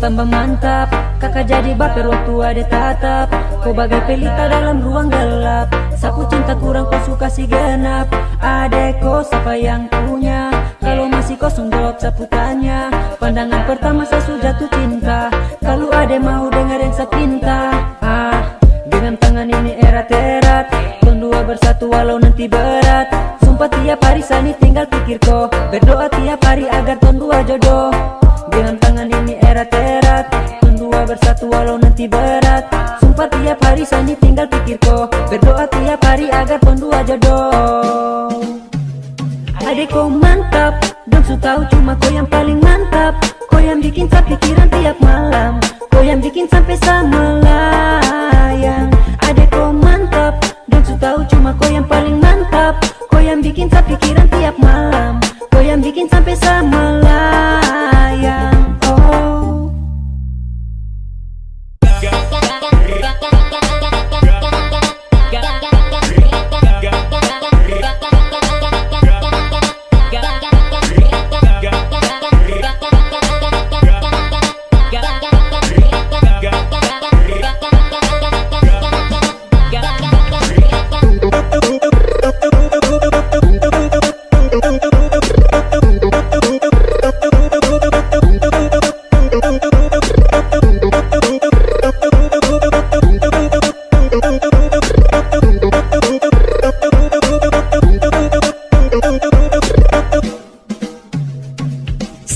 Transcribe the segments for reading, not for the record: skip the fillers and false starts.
tambah mantap. Kakak jadi baper waktu ada tatap. Kau bagai pelita dalam ruang gelap. Sapu cinta kurang kau suka si genap. Adek kau siapa yang punya? Kalau masih kosong jawab sapu tanya. Pandangan pertama saya sudah jatuh cinta. Kalau adek mau dengar yang saya pinta. Dengan tangan ini erat-erat. Ton dua bersatu walau nanti berat. Sumpah tiap hari sani tinggal pikir kau. Berdoa tiap hari agar ton dua jodoh. Dengan tangan ini erat-erat. Ton dua bersatu walau nanti berat. Sumpah tiap hari sani tinggal pikir kau. Berdoa tiap hari agar ton dua jodoh. Adek kau mantap, dong su tahu cuma kau yang paling mantap. Kau yang bikin saya pikiran tiap malam. Kau yang bikin sampai saya melayang. Adek kau mantap, dong su tahu cuma kau yang paling mantap. Kau yang bikin saya pikiran tiap malam. Kau yang bikin sampai saya melayang. Oh.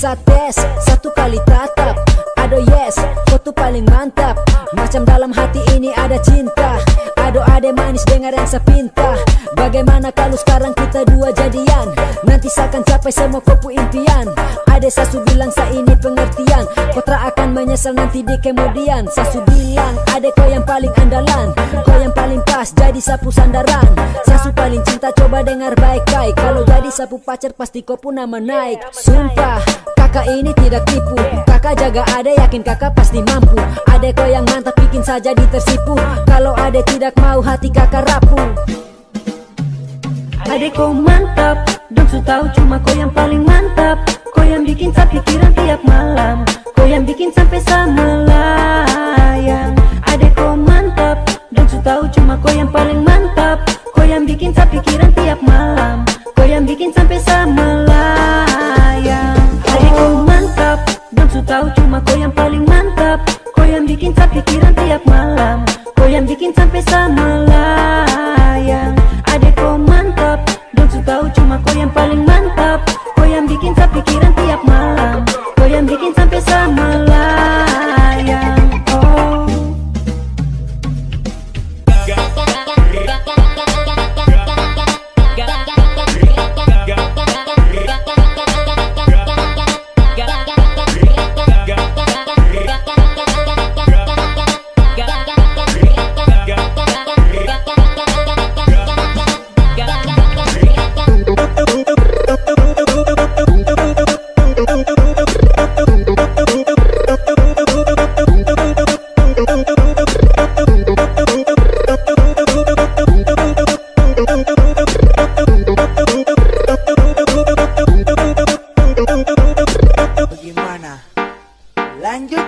Sates, satu kali tatap. Ado yes, kau tuh paling mantap. Macam dalam hati ini ada cinta. Ado ade manis dengar yang saya pinta. Bagaimana kalau sekarang kita dua jadian? Nanti saya akan capai semua kopu impian. Ade sasu bilang saya ini pengertian. Kau tak akan menyesal nanti di kemudian. Sasu bilang ade kau yang paling andalan. Kau yang paling pas jadi sapu sandaran. Sasu paling cinta coba dengar baik-baik. Kalau jadi sapu pacar pasti kau pun nama naik. Sumpah kakak ini tidak tipu. Kakak jaga ade yakin kakak pasti mampu. Ade kau yang mantap bikin saya jadi tersipu. Kalau ade tidak mau hati kakak rapuh. Adek kau mantap, dong su tahu cuma kau yang paling mantap. Kau yang bikin saya pikiran tiap malam. Kau yang bikin sampai saya melayang. Adek kau mantap, dong su tahu cuma kau yang paling mantap. Kau yang bikin saya pikiran tiap malam. Kau yang bikin sampai saya melayang. Adek kau mantap, dong su tahu cuma kau yang paling mantap. Kau yang bikin saya pikiran tiap malam. Kau yang bikin sampai saya melayang. Adek kau mantap, dong su tahu cuma kau yang paling mantap. Kau yang bikin saya pikiran tiap malam. Kau yang bikin sampai saya melayang. Oh. Bagaimana? Lanjut.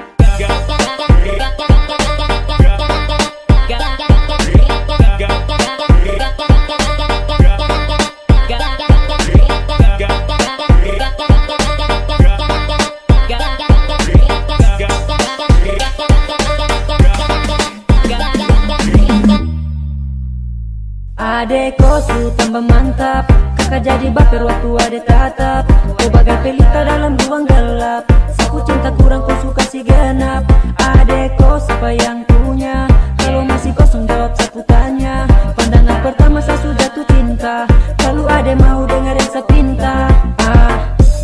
Adek kau su tambah mantap. Kakak jadi baper waktu ada tatap. Kau bagai pelita dalam ruang gelap. Sapu cinta kurang kau suka si genap. Adek kau siapa yang punya? Kalau masih kosong jawab sapu tanya. Pandangan pertama saya sudah jatuh cinta. Kalau adek mau dengar yang saya pinta.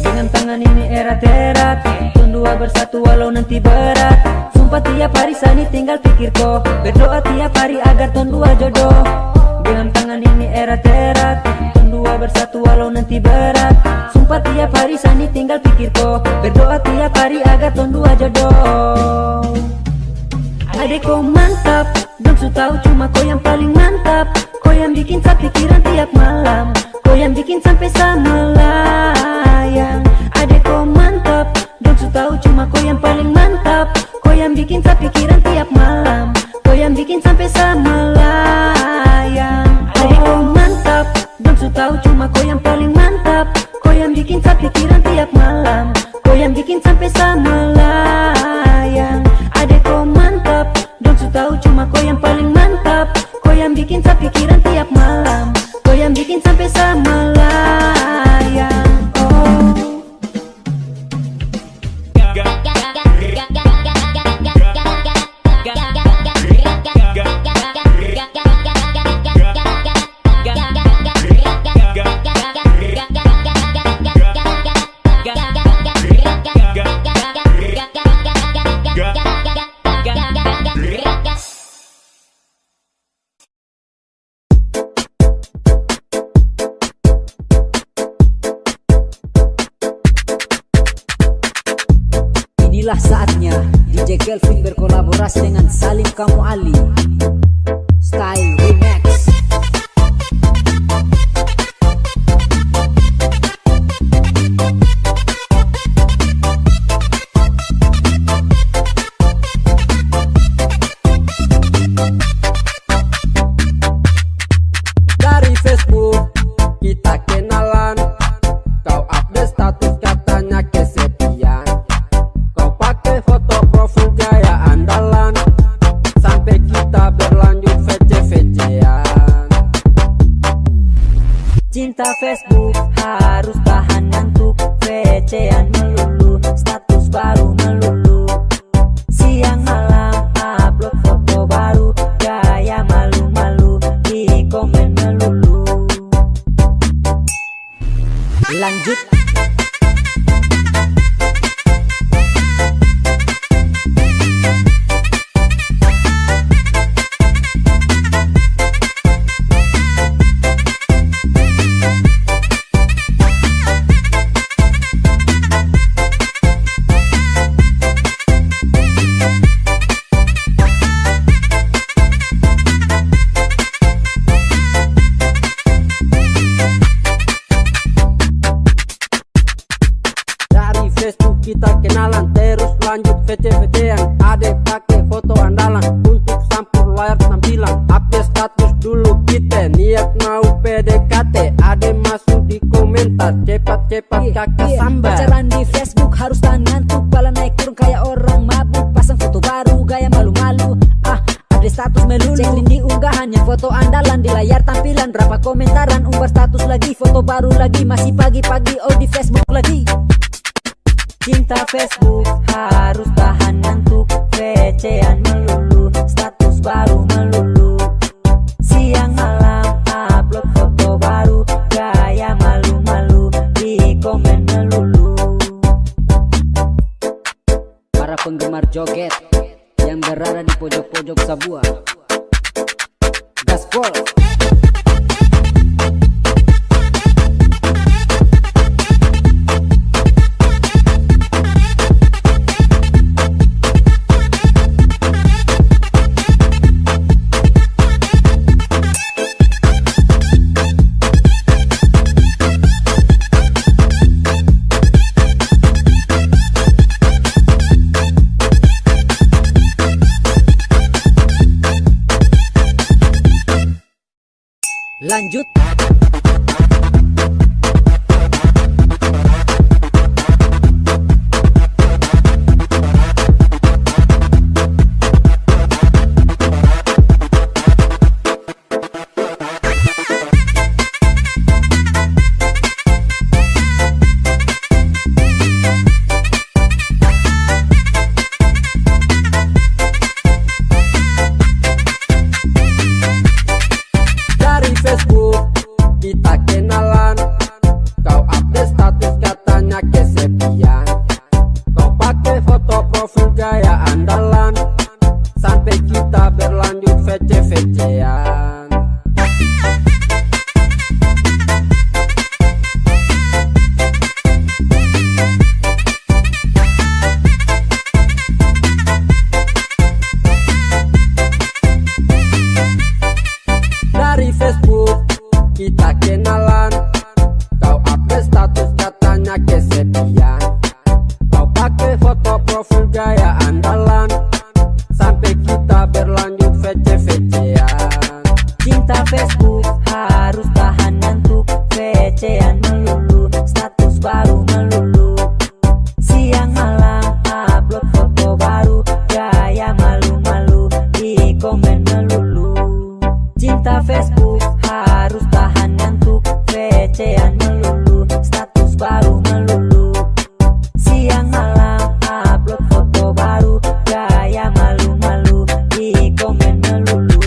Dengan tangan ini erat-erat. Ton dua bersatu walau nanti berat. Sumpah tiap hari sani tinggal pikir kau. Berdoa tiap hari agar ton dua jodoh. Dengan tangan ini erat-erat. Ton dua bersatu walau nanti berat. Sumpah tiap hari sani tinggal pikir kau. Berdoa tiap hari agar ton dua jodoh. Adek kau mantap, dong su tahu cuma kau yang paling mantap. Kau yang bikin saya pikiran tiap malam. Kau yang bikin sampai saya melayang. Adek kau mantap, dong su tahu cuma kau yang paling mantap. Kau yang bikin saya pikiran tiap malam, kau yang bikin sampai saya melayang. Adik kau mantap, dong su tahu cuma kau yang paling mantap. Kau yang bikin saya pikiran tiap malam, kau yang bikin sampai saya melayang. Adik kau mantap, dong su tahu cuma kau yang paling mantap. Kau yang bikin saya pikiran tiap malam, kau yang bikin sampai saya melayang. Inilah saatnya DJ Kelvin berkolaborasi dengan Salim Kamu Ali, Style Remix. Dari Facebook kita kenalan, kau update status katanya kesepian. Kau pakai foto profil gaya andalan, sampai kita berlanjut VC-VC-an. Cinta Facebook harus tahan ngantuk, VC-an melulu, status baru melulu. Siang malam upload foto baru, gaya malu-malu, di komen melulu. Lanjut. Dari Facebook kita kenalan, terus lanjut VC-VC-an. Adek pakai foto andalan untuk sampul layar tampilan. Update status dulu kita niat mau PDKT. Adek masuk di komentar, cepat-cepat kakak sambar. Pacaran di Facebook harus tahan ngantuk, pala naik turun kayak orang mabuk. Pasang foto baru gaya malu-malu, ada status melulu. Checklist di unggahannya foto andalan, di layar tampilan berapa komentaran. Umbar status lagi, foto baru lagi, masih pagi-pagi oh di Facebook lagi. Cinta Facebook harus tahan ngantuk, VC-an melulu, status baru melulu. Siang malam upload foto baru, gaya malu-malu, di komen melulu. Para penggemar joget yang berada di pojok-pojok Sabua, gaspol. Lanjut. Dari Facebook kita kenalan, kau update status katanya kesepian. Kau pakai foto profil gaya andalan, sampai kita berlanjut VC-VC-an. Dari Facebook kita kenalan, kau update status katanya kesepian. Kau pakai foto Facebook harus tahan ngantuk, VC-an melulu, status baru melulu, siang malam upload foto baru, gaya malu-malu di komen melulu. Cinta Facebook harus tahan ngantuk, VC-an melulu, status baru melulu, siang malam upload foto baru, gaya malu-malu di komen melulu.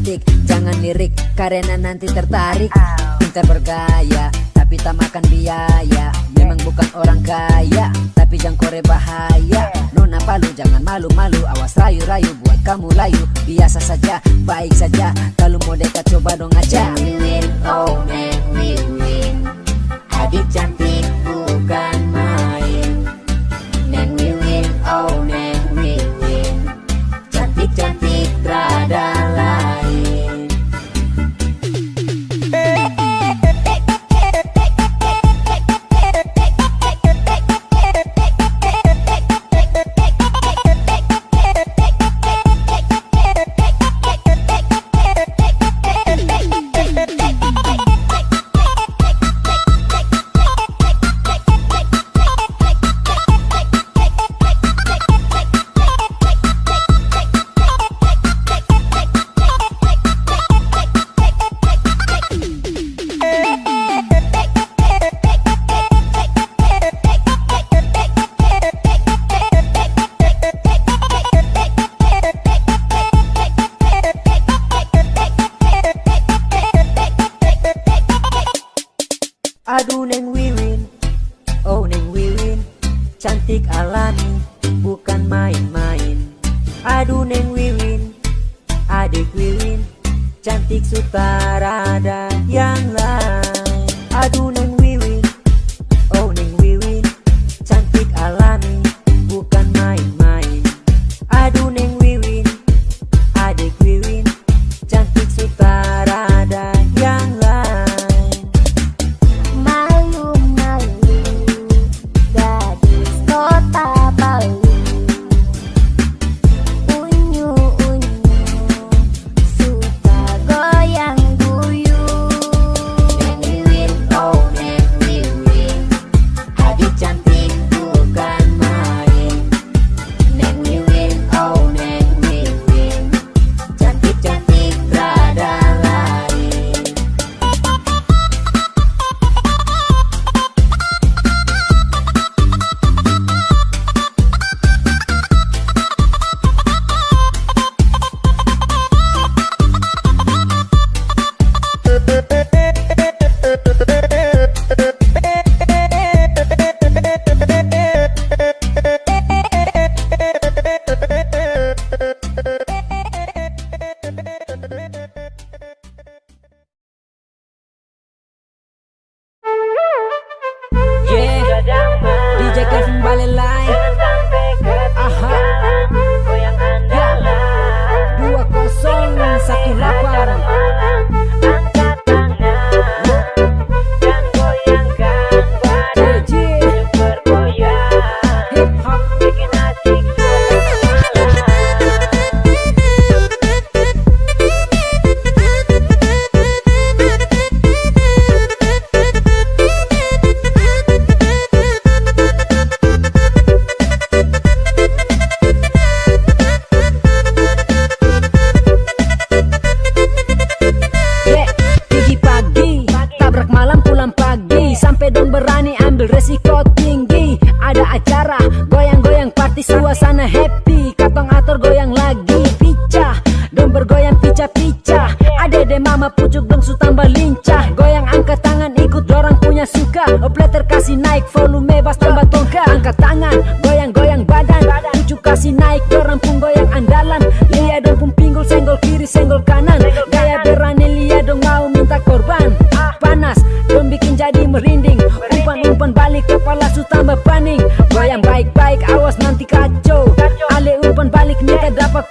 cantik, jangan lirik karena nanti tertarik. Pintar bergaya, tapi tak makan biaya. Memang bukan orang kaya, tapi jangkore bahaya. Nona Palu jangan malu-malu, awas rayu-rayu buat kamu layu. Biasa saja, baik saja, kalau mau dekat coba dong aja. Wiwin, oh neng Wiwin, adik cantik bukan main. Neng Wiwin, oh neng Wiwin, cantik-cantik rada lain. Aduh neng Wiwin, oh neng Wiwin, cantik alami bukan main-main. Aduh neng Wiwin, adik Wiwin, cantik sutarada yang lain. Aduh neng Wiwin, oh neng Wiwin, cantik alami bukan main-main. Aduh neng Wiwin, adik Wiwin, cantik sutarada yang lain. Malu-malu gadis kota Palu, unyu-unyu suka goyang guyu. Neng Wiwin, oh neng Wiwin, adik cantik bukan main. Neng Wiwin, oh neng Wiwin, cantik-cantik rada lain. Yeah, DJ Kevin Balelai. Aha, ya, 2018. Hip hop. Yeah, pagi-pagi, tabrak malam pulang pagi, sampai dong berani ambil resiko tinggi. Ada acara, goyang-goyang party, suasana happy, katong atur goyang lagi, picah, dong bergoyang pica-pica. Adede mama pucuk dong su tambah lincah, goyang angkat tangan ikut dorang punya suka. Opleter kasih naik volume bass tambah tongka, angkat tangan, goyang-goyang badan, pucuk kasih naik dorang pun goyang andalan. Lihat dong pun pinggul senggol kiri senggol kanan, gaya berani lihat dong mau minta korban. Panas dong bikin jadi merinding, umpan-umpan balik kepala su tambah paning. Goyang baik-baik awas nanti kacau, ale umpan balik nih tak dapat